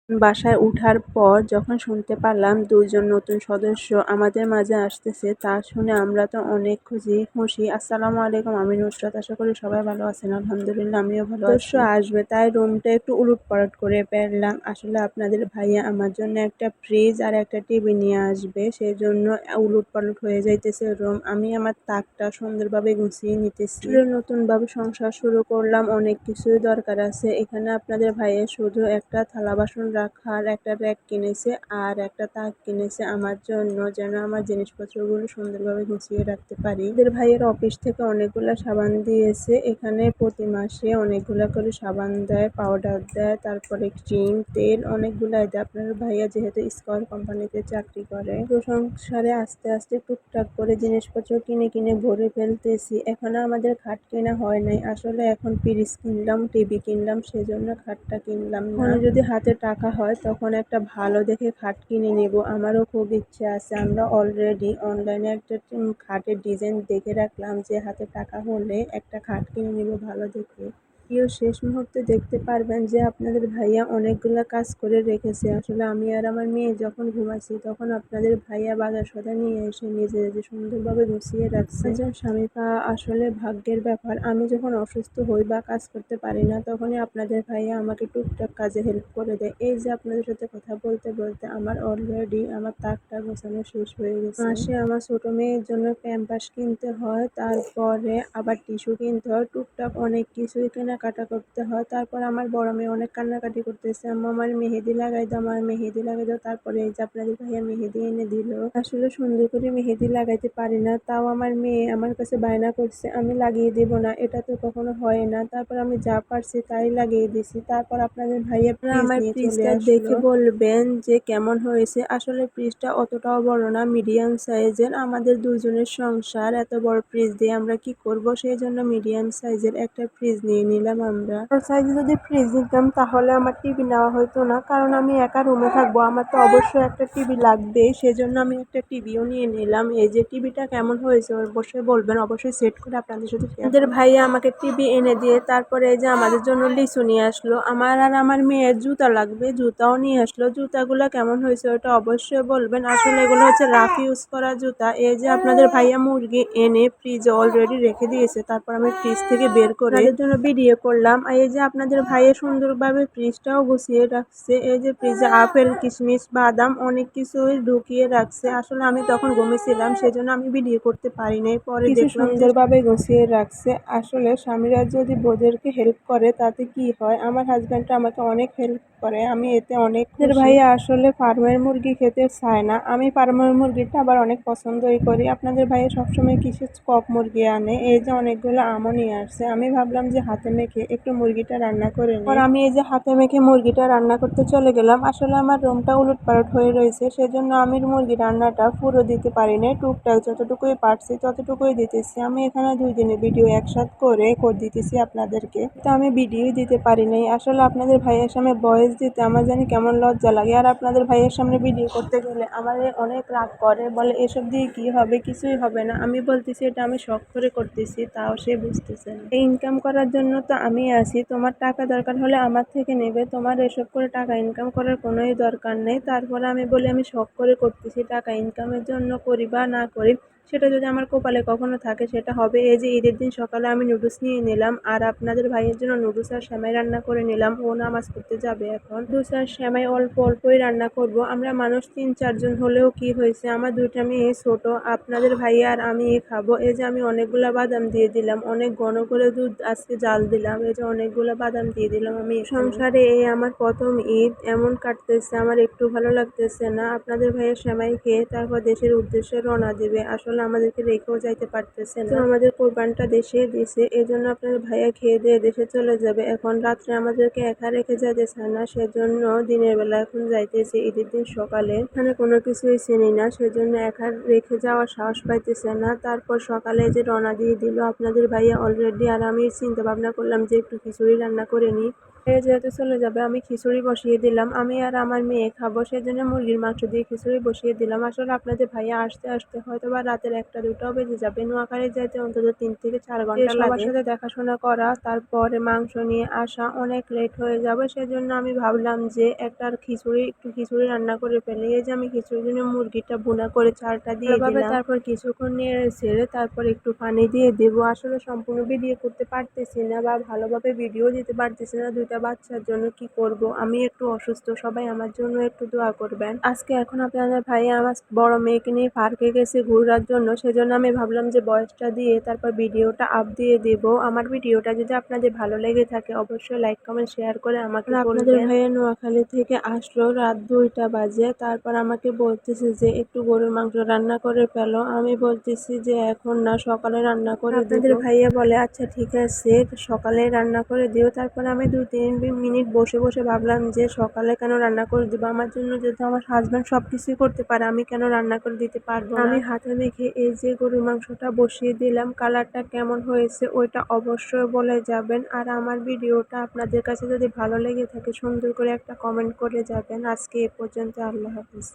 বাসায় উঠার পর যখন শুনতে পারলাম ২ জন নতুন সদস্য আমাদের মাঝে আসতেছে, তা শুনে আমরা তো অনেক খুশি। আসসালামু আলাইকুম, আমি নুসরাত। আশা করি সবাই ভালো আছেন। আলহামদুলিল্লাহ, আমিও ভালো আছি। সদস্য আসবে তাই রুমটা একটু উলটপালট করে ফেললাম। আসলে আপনাদের ভাইয়া আমার জন্য একটা ফ্রিজ আর একটা টিভি নিয়ে আসবে, সেজন্য উলটপালট হয়ে যাইতেছে রুম। আমি আমার তাকটা সুন্দরভাবে গুছিয়ে নিতেছি। নতুনভাবে সংসার শুরু করলাম, অনেক কিছুই দরকার আছে। এখানে আপনাদের ভাইয়া শুধু একটা থালা বাসন রাখার একটা র‍্যাক কিনেছে আর একটা তাক কিনেছে আমার জন্য, যেন আমার জিনিসপত্রগুলো সুন্দরভাবে গুছিয়ে রাখতে পারি। আমাদের ভাইয়ের অফিস থেকে অনেকগুলো সাবান দিয়েছে। এখানে প্রতি মাসে অনেকগুলা করে সাবান দেয়, পাউডার দেয়, তারপরে ক্রিম, তেল অনেকগুলাই দেয়। আপনার ভাইয়া যেহেতু স্কয়ার কোম্পানিতে চাকরি করে, তো সংসারে আস্তে আস্তে টুকটাক করে জিনিসপত্র কিনে ভরে ফেলতেছি। এখনো আমাদের খাট কেনা হয় নাই। আসলে এখন ফ্রিজ কিনলাম, টিভি কিনলাম, সেজন্য খাটটা কিনলাম না। যদি হাতে টাকা হয় তখন একটা ভালো দেখে খাট কিনে নেব। আমারও খুব ইচ্ছে আছে। আমরা অলরেডি অনলাইনে একটা খাটের ডিজাইন দেখে রাখলাম, যে হাতে টাকা হলে একটা খাট কিনে নেব ভালো দেখে। ভিডিও শেষ মুহূর্তে দেখতে পারবেন যে আপনাদের ভাইয়া অনেকগুলা কাজ করে রেখেছে। আসলে আমি আর আমার মেয়ে যখন ঘুমাচ্ছি তখন আপনাদের ভাইয়া বাজার সদাই নিয়ে এসে নিজে সুন্দরভাবে গুছিয়ে রাখছে। একজন স্বামী পাওয়া আসলে ভাগ্যের ব্যাপার। আমি যখন অসুস্থ হই বা কাজ করতে পারি না, তখনই আপনাদের ভাইয়া আমাকে টুকটাক কাজে হেল্প করে দেয়। এই যে আপনাদের সাথে কথা বলতে বলতে আমার অলরেডি আমার তাকটা গোছানো শেষ হয়ে গেছে। মাসে আমার ছোট মেয়ের জন্য প্যাম্পার্স কিনতে হয়, তারপরে আবার টিস্যু কিনতে হয়, টুকটাক অনেক কিছুই কেনাকাটা করতে হয়। তারপর আমার বড় মেয়ে অনেক কান্নাকাটি করতেছে, আম্মু আমার মেহেদি লাগাই দাও, আমার মেহেদি লাগাই দাও। তারপরে এই যে আপনাদের ভাইয়া মেহেদি এনে দিল। আসলে সুন্দর করে মেহেদি লাগাইতে পারি না, তাও আমার মেয়ে আমার কাছে বায়না করছে আমি লাগিয়ে দেব না, এটা তো কখনো হয় না। তারপর আমি যা পারছি তাই লাগিয়ে দিছি। তারপর আপনাদের ভাইয়া আমার ফ্রিজটা দেখে বলবেন যে কেমন হয়েছে। আসলে ফ্রিজটা অতটাও বড় না, মিডিয়াম সাইজের। আমাদের দুজনের সংসার, এত বড় ফ্রিজ দিয়ে আমরা কি করব, সেই জন্য মিডিয়াম সাইজের একটা ফ্রিজ নিয়ে নিলাম আমরা। বড় সাইজে যদি ফ্রিজ নিতাম তাহলে আমার টিভি নেওয়া হতো না, কারণ আমি একা রুমে থাকবো, আমার তো অবশ্যই একটা টিভি লাগবে। সেজন্য আমি একটা টিভিও নিয়ে নিলাম। এই যে টিভিটা কেমন হয়েছে অবশ্যই বলবেন, অবশ্যই সেট করে আপনাদের সাথে শেয়ার করব। আমাদের ভাইয়া আমাকে টিভি এনে দিয়ে তারপরে এই যে আমাদের জন্য লিচু নিয়ে আসলো। আমার আর আমার মেয়ের জুতা লাগবে, জুতাও নিয়ে আসলো। জুতাগুলো কেমন হয়েছে ওটা অবশ্যই বলবেন। আসলে এগুলো হচ্ছে রাফ ইউজ করা জুতা। এই যে আপনাদের ভাইয়া মুরগি এনে ফ্রিজে অলরেডি রেখে দিয়েছে, তারপর আমি ফ্রিজ থেকে বের করে আপনাদের জন্য ভিডিও করলাম। আর এই যে আপনাদের ভাইয়া সুন্দরভাবে ফ্রিজটাও গুছিয়ে রাখছে। এই যে ফ্রিজে আপেল, কিশমিশ, বাদাম অনেক কিছুই ঢুকিয়ে রাখছে। আসলে আমি তখন ঘুমিয়েছিলাম, সেজন্য আমি ভিডিও করতে পারি নাই। পরে দেখলাম সুন্দরভাবে গুছিয়ে রাখছে। আসলে স্বামীরা যদি বউদেরকে হেল্প করে তাতে কি হয়, আমার হাজব্যান্ডটা আমাকে অনেক হেল্প করে, আমি এতে অনেক খুশি। ভাইয়া আসলে ফার্মের মুরগি খেতে চায় না, আমি ফার্মের মুরগিটা আবার অনেক পছন্দই করি। আপনাদের ভাইয়া সবসময় কিছু কক মুরগি আনে। এই যে অনেকগুলো আমও নিয়ে আসছে। আমি ভাবলাম যে হাতে মেখে একটু মুরগিটা রান্না করে নিই। আর আমি এই যে হাতে মেখে মুরগিটা রান্না করতে চলে গেলাম। আসলে আমার রুমটা উলটপালট হয়ে রয়েছে, সেজন্য আমি মুরগি রান্নাটা পুরো দিতে পারি নাই, টুকটাক যতটুকুই পারছি ততটুকুই দিতেছি। আমি এখানে 2 দিনের ভিডিও একসাথ করে দিতেছি আপনাদেরকে, তো আমি ভিডিওই দিতে পারি নাই। আসলে আপনাদের ভাইয়ের সামনে ভয়েস দিতে আমার জানি কেমন লজ্জা লাগে, আর আপনাদের ভাইয়ের সামনে ভিডিও করতে গেলে আমার অনেক রাগ করে, বলে এসব দিয়ে কি হবে, কিছুই হবে না। আমি বলতেছি এটা আমি শখ করে করতেছি, তাও সে বুঝতেছে না। এই ইনকাম করার জন্য তো আমি আছি, তোমার টাকা দরকার হলে আমার থেকে নেবে, তোমার এসব করে টাকা ইনকাম করার কোনোই দরকার নেই। তারপরে আমি বলি আমি শখ করে করতেছি, টাকা ইনকামের জন্য করি বা না করি সেটা যদি আমার কপালে কখনো থাকে সেটা হবে। এই যে ঈদের দিন সকালে আমি নুডলস নিয়ে নিলাম, আর আপনাদের ভাইয়ের জন্য নুডলস আর সেমাই রান্না করে নিলাম। ও নামাজ পড়তে যাবে এখন। নুডলস আর সেমাই অল্প অল্পই রান্না করব। আমরা মানুষ 3-4 জন হলেও কি হয়েছে, আমার 2টা মেয়ে ছোট, আপনাদের ভাইয়া আর আমি খাবো। এই যে আমি অনেকগুলা বাদাম দিয়ে দিলাম, অনেক ঘন করে দুধ আজকে জাল দিলাম। এই যে অনেকগুলা বাদাম দিয়ে দিলাম। আমি সংসারে এই আমার প্রথম ঈদ, এমন কাটতেছে আমার একটু ভালো লাগতেছে না। আপনাদের ভাইয়া সেমাই খেয়ে তারপর দেশের উদ্দেশ্যে রওনা দিবে। আসলে আমাদেরকে রেখেও যাইতে পারতেছে না, তো আমাদের কোরবানটা দেশে দিছে, এই জন্য আপনার ভাইয়া খেয়ে দিয়ে দেশে চলে যাবে। এখন রাত্রে আমাদেরকে একা রেখে যেতে চায় না, সেজন্য দিনের বেলা এখন যাইতেছে। ঈদের দিন সকালে এখানে কোনো কিছুই চিনি না, সেজন্য একা রেখে যাওয়ার সাহস পাইতেছে না। তারপর সকালে যে রওনা দিয়ে দিল আপনাদের ভাইয়া অলরেডি, আর আমি চিন্তা ভাবনা করলাম যে একটু খিচুড়ি রান্না করে নিই। যেহেতু চলে যাবে আমি খিচুড়ি বসিয়ে দিলাম। আমি আর আমার মেয়ে খাবো, সেজন্য মুরগির মাংস দিয়ে খিচুড়ি বসিয়ে দিলাম। আসলে আপনাদের ভাইয়া আসতে আসতে হয়তোবা রাতের ১টা-২টাও বেজে যাবে। নোয়াখালী যাইতে অন্তত ৩ থেকে ৪ ঘন্টা লাগে। সবার সাথে দেখাশোনা করা, তারপরে মাংস নিয়ে আসা অনেক লেট হয়ে যাবে। সেজন্য আমি ভাবলাম যে একটু খিচুড়ি রান্না করে ফেলি। এই যে আমি খিচুড়ির জন্য মুরগিটা ভুনা করে চালটা দিয়ে দিলাম। তারপর কিছুক্ষণ নেড়ে ছেড়ে তারপর একটু পানি দিয়ে দেবো। আসলে সম্পূর্ণ ভিডিও করতে পারতেছি না বা ভালোভাবে ভিডিও দিতে পারতেছি না। ২টা বাচ্চার জন্য কি করব, আমি একটু অসুস্থ, সবাই আমার জন্য একটু দোয়া করবেন। আজকে এখন আপনাদের ভাইয়া আমার বড় মেয়েকে নিয়ে পার্কে গেছে ঘোরার জন্য, সেজন্য আমি ভাবলাম যে ভয়েসটা দিয়ে তারপর ভিডিওটা আপ দিয়ে দেব। আমার ভিডিওটা যদি আপনাদের ভালো লেগে থাকে অবশ্যই লাইক কমেন্ট শেয়ার করে আমাকে বলবেন। আপনাদের ভাইয়া নোয়াখালী থেকে আসলো রাত 2টা বাজে, তারপর আমাকে বলতেছে যে একটু গরুর মাংস রান্না করে ফেলো। আমি বলতেছি যে এখন না, সকালে রান্না করে দিব। আপনাদের ভাইয়া বলে আচ্ছা ঠিক আছে, সকালে রান্না করে দিও। তারপর আমি 2-3 মিনিট বসে বসে ভাবলাম যে সকালে কেন রান্না করে দিব, আমার জন্য যেহেতু আমার হাজব্যান্ড সবকিছুই করতে পারে, আমি কেন রান্না করে দিতে পারবো না। আমি হাতে মেখে এই যে গরুর মাংসটা বসিয়ে দিলাম। কালারটা কেমন হয়েছে ওইটা অবশ্যই বলে যাবেন। আর আমার ভিডিওটা আপনাদের কাছে যদি ভালো লেগে থাকে সুন্দর করে একটা কমেন্ট করে যাবেন। আজকে এ পর্যন্ত, আল্লাহ হাফিজ।